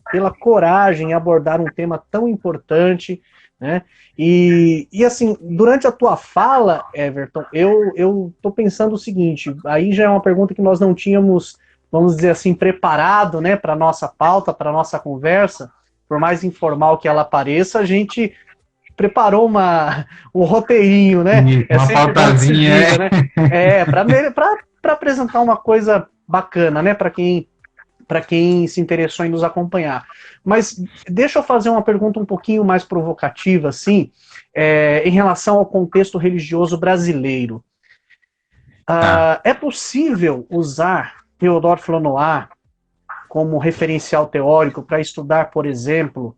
em abordar um tema tão importante, né? E assim, durante a tua fala, Everton, eu tô pensando o seguinte, aí já é uma pergunta que nós não tínhamos, vamos dizer assim, preparado, né, para nossa pauta, para nossa conversa, por mais informal que ela pareça, a gente preparou um roteirinho, né? Uma pautazinha, né? Para apresentar uma coisa bacana, né, para quem se interessou em nos acompanhar. Mas deixa eu fazer uma pergunta um pouquinho mais provocativa, assim, em relação ao contexto religioso brasileiro. É possível usar Theodore Flournoy como referencial teórico para estudar, por exemplo,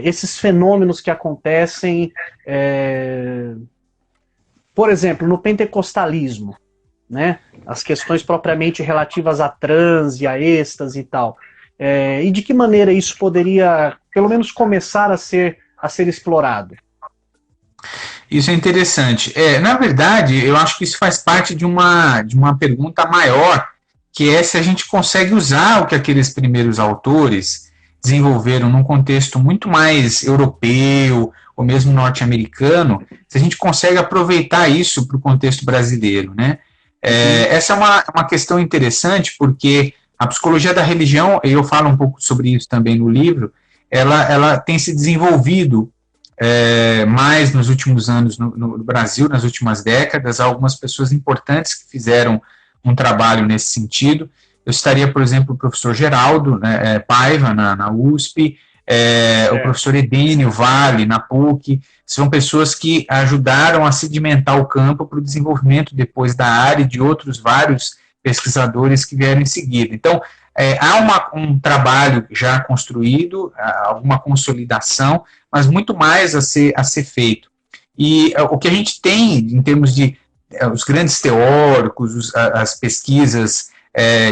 esses fenômenos que acontecem, por exemplo, no pentecostalismo, né? As questões propriamente relativas a transe, a êxtase e tal. E de que maneira isso poderia, pelo menos, começar a ser explorado? Isso é interessante. Na verdade, eu acho que isso faz parte de uma pergunta maior, que é se a gente consegue usar o que aqueles primeiros autores desenvolveram num contexto muito mais europeu, ou mesmo norte-americano, se a gente consegue aproveitar isso para o contexto brasileiro, né? Essa é uma questão interessante, porque a psicologia da religião, e eu falo um pouco sobre isso também no livro, ela tem se desenvolvido mais nos últimos anos no Brasil, nas últimas décadas. Há algumas pessoas importantes que fizeram um trabalho nesse sentido. Eu citaria, por exemplo, o professor Geraldo, né, Paiva, na USP, o professor Edênio Vale, na PUC. São pessoas que ajudaram a sedimentar o campo para o desenvolvimento depois da área e de outros vários pesquisadores que vieram em seguida. Então, há um trabalho já construído, alguma consolidação, mas muito mais a ser feito. E o que a gente tem em termos de os grandes teóricos, as pesquisas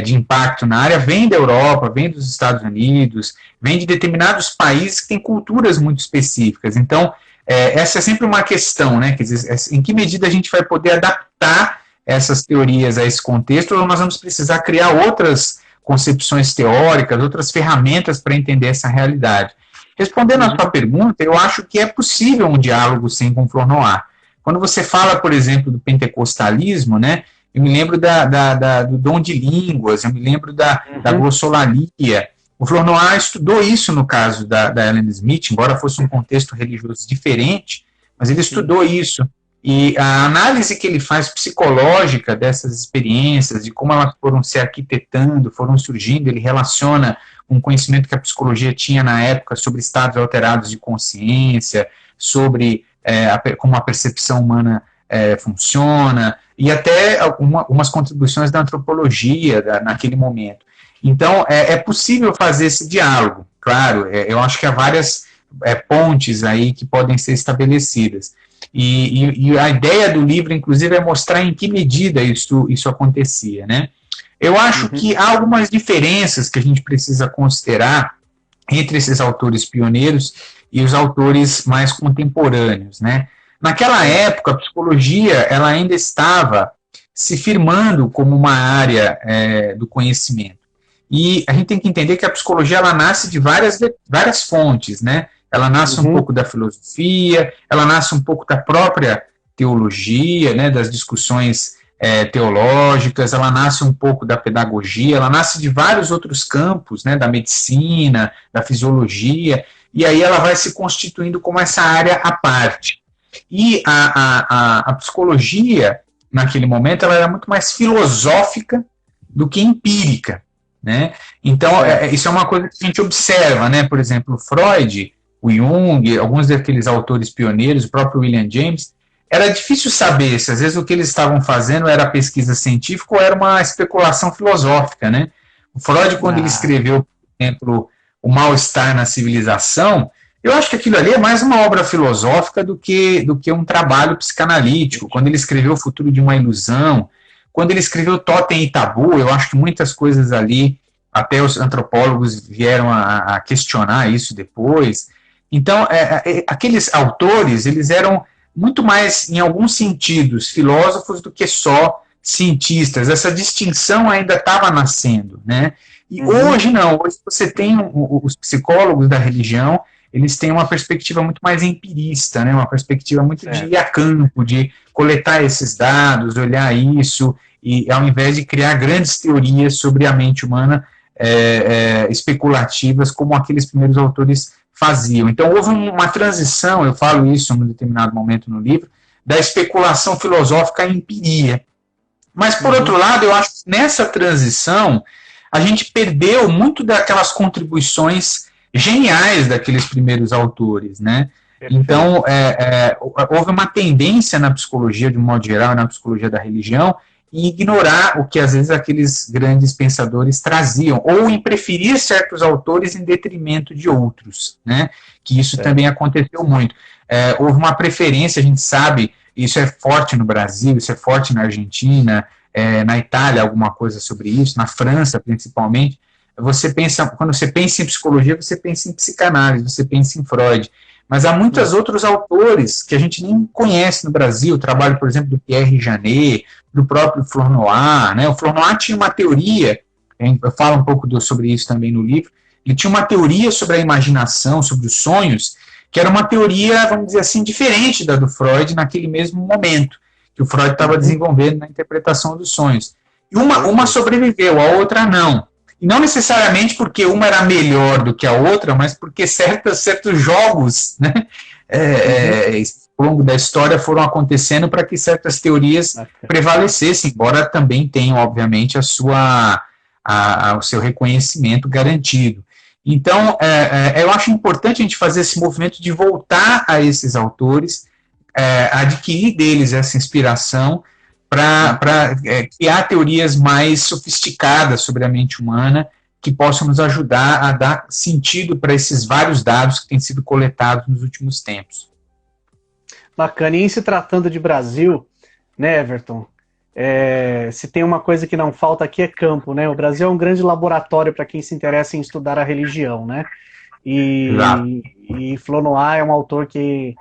de impacto na área, vem da Europa, vem dos Estados Unidos, vem de determinados países que têm culturas muito específicas. Então, essa é sempre uma questão, né? Quer dizer, em que medida a gente vai poder adaptar essas teorias a esse contexto, ou nós vamos precisar criar outras concepções teóricas, outras ferramentas para entender essa realidade. Respondendo à sua pergunta, eu acho que é possível um diálogo sim com Flournoy. Quando você fala, por exemplo, do pentecostalismo, né, eu me lembro do dom de línguas, eu me lembro da glossolalia. O Flournoy estudou isso no caso da Ellen Smith, embora fosse um contexto religioso diferente, mas ele estudou isso. E a análise que ele faz psicológica dessas experiências, de como elas foram se arquitetando, foram surgindo, ele relaciona um conhecimento que a psicologia tinha na época sobre estados alterados de consciência, sobre como a percepção humana funciona, e até algumas contribuições da antropologia naquele momento. Então, é possível fazer esse diálogo, claro, eu acho que há várias pontes aí que podem ser estabelecidas. E a ideia do livro, inclusive, é mostrar em que medida isso acontecia, né? Eu acho que há algumas diferenças que a gente precisa considerar entre esses autores pioneiros e os autores mais contemporâneos, né? Naquela época, a psicologia ela ainda estava se firmando como uma área do conhecimento. E a gente tem que entender que a psicologia ela nasce de várias fontes, né? Ela nasce um pouco da filosofia, ela nasce um pouco da própria teologia, né? Das discussões teológicas, ela nasce um pouco da pedagogia, ela nasce de vários outros campos, né? Da medicina, da fisiologia, e aí ela vai se constituindo como essa área à parte. E a psicologia, naquele momento, ela era muito mais filosófica do que empírica, né? Então, isso é uma coisa que a gente observa, né? Por exemplo, o Freud, o Jung, alguns daqueles autores pioneiros, o próprio William James, era difícil saber se às vezes o que eles estavam fazendo era pesquisa científica ou era uma especulação filosófica, né? O Freud, quando ele escreveu, por exemplo, O Mal-Estar na Civilização, eu acho que aquilo ali é mais uma obra filosófica do que um trabalho psicanalítico. Quando ele escreveu O Futuro de uma Ilusão, quando ele escreveu Totem e Tabu, eu acho que muitas coisas ali, até os antropólogos vieram a questionar isso depois. Então, aqueles autores, eles eram muito mais, em alguns sentidos, filósofos do que só cientistas. Essa distinção ainda estava nascendo, né? E hoje não, hoje você tem os psicólogos da religião, eles têm uma perspectiva muito mais empirista, né? Uma perspectiva muito de ir a campo, de coletar esses dados, olhar isso, e ao invés de criar grandes teorias sobre a mente humana especulativas, como aqueles primeiros autores faziam. Então, houve uma transição, eu falo isso em um determinado momento no livro, da especulação filosófica à empiria. Mas, por outro lado, eu acho que nessa transição, a gente perdeu muito daquelas contribuições geniais daqueles primeiros autores, né? Então, houve uma tendência na psicologia, de um modo geral, na psicologia da religião, em ignorar o que, às vezes, aqueles grandes pensadores traziam, ou em preferir certos autores em detrimento de outros, né? Que isso também aconteceu muito. Houve uma preferência, a gente sabe, isso é forte no Brasil, isso é forte na Argentina, na Itália, alguma coisa sobre isso, na França, principalmente. Quando você pensa em psicologia, você pensa em psicanálise, você pensa em Freud. Mas há muitos outros autores que a gente nem conhece no Brasil, o trabalho, por exemplo, do Pierre Janet, do próprio Flournoy, né? O Flournoy tinha uma teoria, eu falo um pouco sobre isso também no livro, ele tinha uma teoria sobre a imaginação, sobre os sonhos, que era uma teoria, vamos dizer assim, diferente da do Freud naquele mesmo momento, que o Freud estava desenvolvendo na interpretação dos sonhos. E uma sobreviveu, a outra não. E não necessariamente porque uma era melhor do que a outra, mas porque certos jogos, né, ao longo da história foram acontecendo para que certas teorias prevalecessem, embora também tenham, obviamente, o seu reconhecimento garantido. Então, eu acho importante a gente fazer esse movimento de voltar a esses autores, adquirir deles essa inspiração, para criar teorias mais sofisticadas sobre a mente humana, que possam nos ajudar a dar sentido para esses vários dados que têm sido coletados nos últimos tempos. Bacana. E em se tratando de Brasil, né, Everton, se tem uma coisa que não falta aqui é campo, né? O Brasil é um grande laboratório para quem se interessa em estudar a religião, né? E Flournoy é um autor que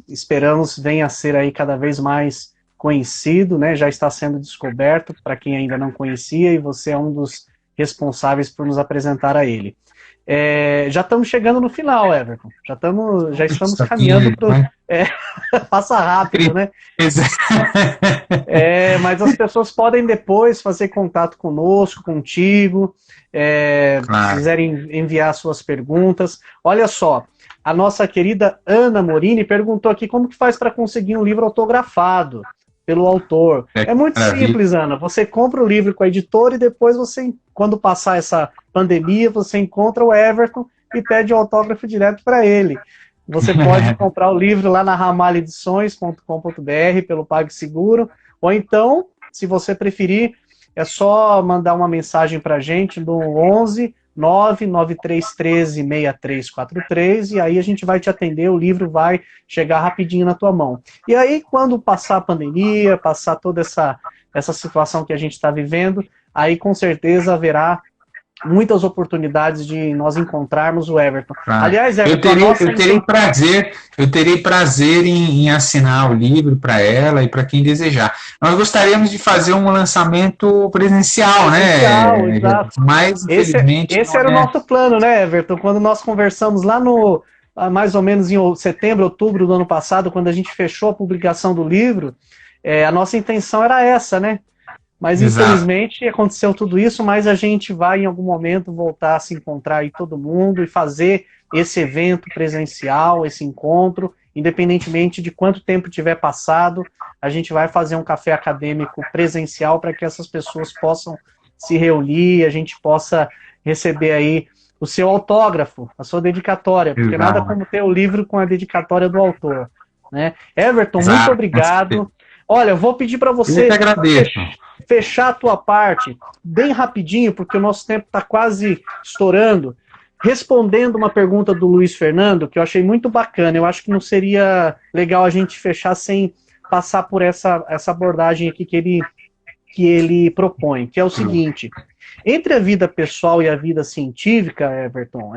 esperamos venha a ser aí cada vez mais conhecido, né? Já está sendo descoberto para quem ainda não conhecia, e você é um dos responsáveis por nos apresentar a ele. Já estamos chegando no final, Everton. Já estamos caminhando para o... Passa rápido, né? Mas as pessoas podem depois fazer contato conosco, contigo, se quiserem enviar suas perguntas. Olha só, a nossa querida Ana Morini perguntou aqui como que faz para conseguir um livro autografado pelo autor. É muito simples, Ana. Você compra o livro com a editora e depois você, quando passar essa pandemia, você encontra o Everton e pede o autógrafo direto para ele. Você pode comprar o livro lá na ramalhedições.com.br pelo PagSeguro, ou então, se você preferir, é só mandar uma mensagem para a gente no 11 99313 6343 e aí a gente vai te atender, o livro vai chegar rapidinho na tua mão. E aí, quando passar a pandemia, passar toda essa situação que a gente está vivendo, aí com certeza haverá muitas oportunidades de nós encontrarmos o Everton. Aliás, Everton, eu terei prazer em assinar o livro para ela e para quem desejar. Nós gostaríamos de fazer um lançamento presencial, né? Exato. Mas, infelizmente, esse era o nosso plano, né, Everton? Quando nós conversamos lá no mais ou menos em setembro, outubro do ano passado, quando a gente fechou a publicação do livro, a nossa intenção era essa, né? Mas, infelizmente, aconteceu tudo isso, mas a gente vai, em algum momento, voltar a se encontrar aí todo mundo e fazer esse evento presencial, esse encontro, independentemente de quanto tempo tiver passado, a gente vai fazer um café acadêmico presencial para que essas pessoas possam se reunir, a gente possa receber aí o seu autógrafo, a sua dedicatória, porque nada como ter o livro com a dedicatória do autor, né? Everton, muito obrigado. Olha, eu vou pedir para você fechar a tua parte bem rapidinho, porque o nosso tempo está quase estourando, respondendo uma pergunta do Luiz Fernando, que eu achei muito bacana. Eu acho que não seria legal a gente fechar sem passar por essa abordagem aqui que ele propõe, que é o seguinte: entre a vida pessoal e a vida científica, Everton,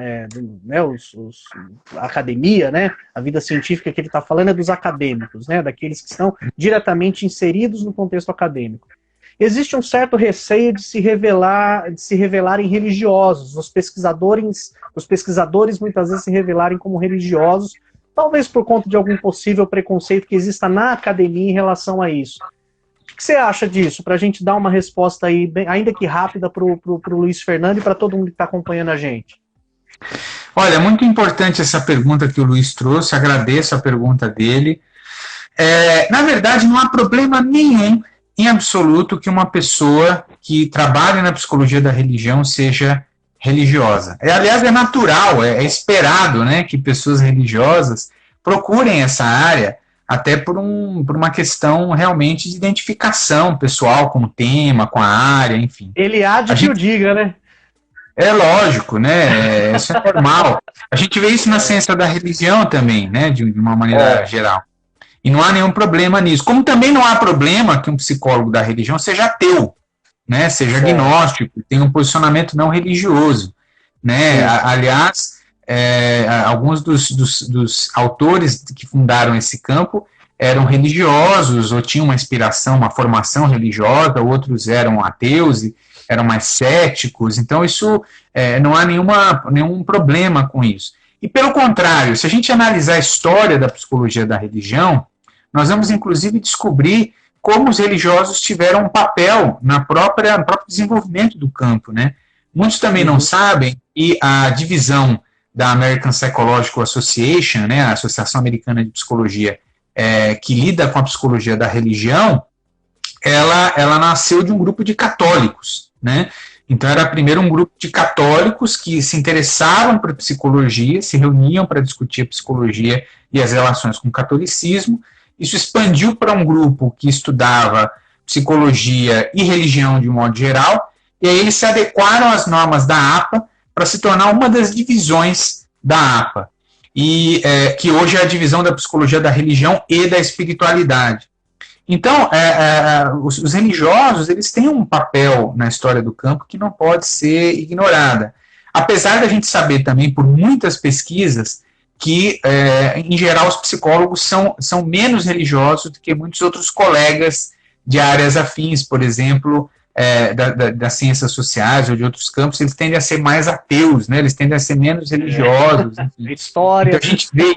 a academia, né, a vida científica que ele está falando é dos acadêmicos, né, daqueles que estão diretamente inseridos no contexto acadêmico. Existe um certo receio de se revelarem religiosos, os pesquisadores muitas vezes se revelarem como religiosos, talvez por conta de algum possível preconceito que exista na academia em relação a isso. O que você acha disso? Para a gente dar uma resposta aí, ainda que rápida, para o Luiz Fernando e para todo mundo que está acompanhando a gente. Olha, muito importante essa pergunta que o Luiz trouxe, agradeço a pergunta dele. Na verdade, não há problema nenhum, em absoluto, que uma pessoa que trabalha na psicologia da religião seja religiosa. Aliás, é natural, é esperado, né, que pessoas religiosas procurem essa área, até por uma questão realmente de identificação pessoal com o tema, com a área, enfim. Ele há de que o diga, né? É lógico, né? Isso é normal. A gente vê isso na ciência da religião também, né? De uma maneira geral. E não há nenhum problema nisso. Como também não há problema que um psicólogo da religião seja ateu, né? Seja agnóstico, tenha um posicionamento não religioso, né? Aliás, alguns dos autores que fundaram esse campo eram religiosos ou tinham uma inspiração, uma formação religiosa, outros eram ateus e eram mais céticos, então isso não há nenhum problema com isso. E pelo contrário, se a gente analisar a história da psicologia da religião, nós vamos inclusive descobrir como os religiosos tiveram um papel no próprio desenvolvimento do campo, né? Muitos também não sabem, e a divisão da American Psychological Association, né, a Associação Americana de Psicologia, que lida com a psicologia da religião, ela nasceu de um grupo de católicos, né? Então era primeiro um grupo de católicos que se interessavam por psicologia, se reuniam para discutir a psicologia e as relações com o catolicismo. Isso expandiu para um grupo que estudava psicologia e religião de um modo geral, e aí eles se adequaram às normas da APA para se tornar uma das divisões da APA, e que hoje é a divisão da psicologia da religião e da espiritualidade. Então, os religiosos, eles têm um papel na história do campo que não pode ser ignorada. Apesar da gente saber também, por muitas pesquisas, que, em geral, os psicólogos são menos religiosos do que muitos outros colegas de áreas afins, por exemplo, das ciências sociais ou de outros campos, eles tendem a ser mais ateus, né? Eles tendem a ser menos religiosos. Enfim. História. Então, a gente vê...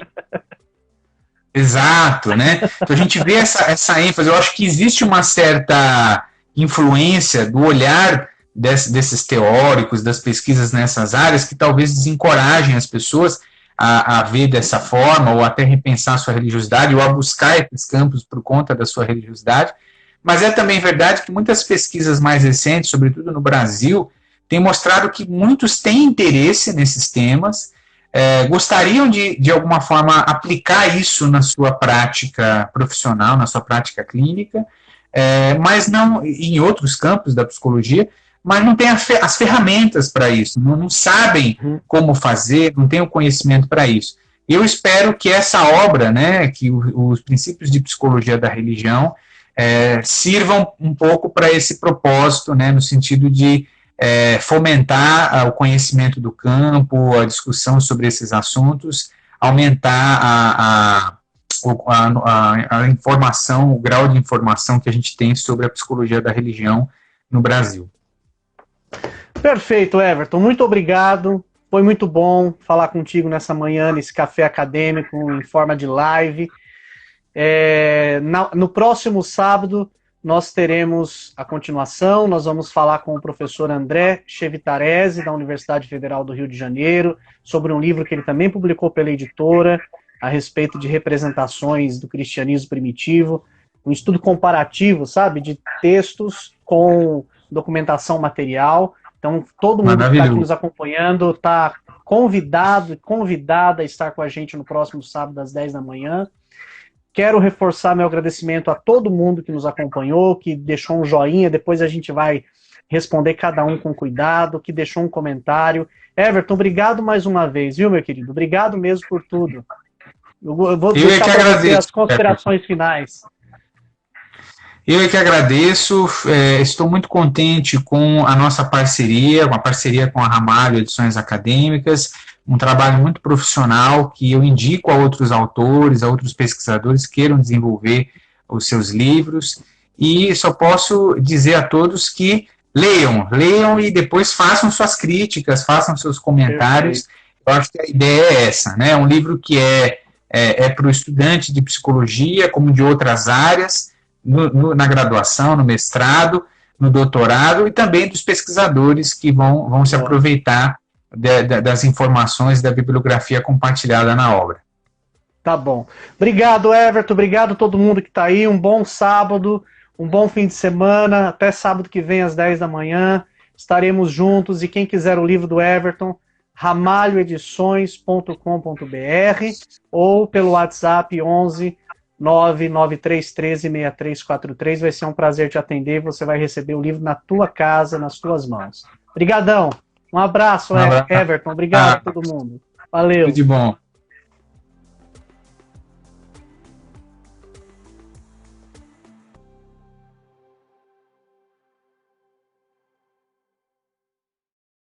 Exato, né? Então a gente vê essa ênfase. Eu acho que existe uma certa influência do olhar desses teóricos, das pesquisas nessas áreas, que talvez desencorajem as pessoas a ver dessa forma, ou até repensar a sua religiosidade, ou a buscar esses campos por conta da sua religiosidade. Mas é também verdade que muitas pesquisas mais recentes, sobretudo no Brasil, têm mostrado que muitos têm interesse nesses temas, gostariam de alguma forma, aplicar isso na sua prática profissional, na sua prática clínica, mas não em outros campos da psicologia, mas não têm as ferramentas para isso, não sabem como fazer, não têm o conhecimento para isso. Eu espero que essa obra, né, que os princípios de psicologia da religião, sirvam um pouco para esse propósito, né, no sentido de fomentar o conhecimento do campo, a discussão sobre esses assuntos, aumentar a informação, o grau de informação que a gente tem sobre a psicologia da religião no Brasil. Perfeito, Everton. Muito obrigado. Foi muito bom falar contigo nessa manhã, nesse café acadêmico, em forma de live. No próximo sábado, nós teremos a continuação. Nós vamos falar com o professor André Chevitarese, da Universidade Federal do Rio de Janeiro, sobre um livro que ele também publicou pela editora, a respeito de representações do cristianismo primitivo, um estudo comparativo, sabe, de textos com documentação material. Então, todo mundo que está aqui nos acompanhando está convidado e convidada a estar com a gente no próximo sábado, às 10 da manhã. Quero reforçar meu agradecimento a todo mundo que nos acompanhou, que deixou um joinha, depois a gente vai responder cada um com cuidado, que deixou um comentário. Everton, obrigado mais uma vez, viu, meu querido? Obrigado mesmo por tudo. Eu vou deixar para você as considerações finais. Eu é que agradeço, estou muito contente com a nossa parceria, com a parceria com a Ramalho Edições Acadêmicas, um trabalho muito profissional que eu indico a outros autores, a outros pesquisadores que queiram desenvolver os seus livros, e só posso dizer a todos que leiam e depois façam suas críticas, façam seus comentários. Eu acho que a ideia é essa, né? Um livro que é para o estudante de psicologia, como de outras áreas, na graduação, no mestrado, no doutorado, e também dos pesquisadores que vão se aproveitar das informações da bibliografia compartilhada na obra. Tá bom. Obrigado, Everton. Obrigado a todo mundo que está aí. Um bom sábado, um bom fim de semana. Até sábado que vem, às 10 da manhã. Estaremos juntos. E quem quiser o livro do Everton, ramalhoedições.com.br ou pelo WhatsApp 11 993136343. Vai ser um prazer te atender. Você vai receber o livro na tua casa, nas tuas mãos. Obrigadão. Um abraço, Everton. Obrigado a todo mundo. Valeu. Tudo de bom.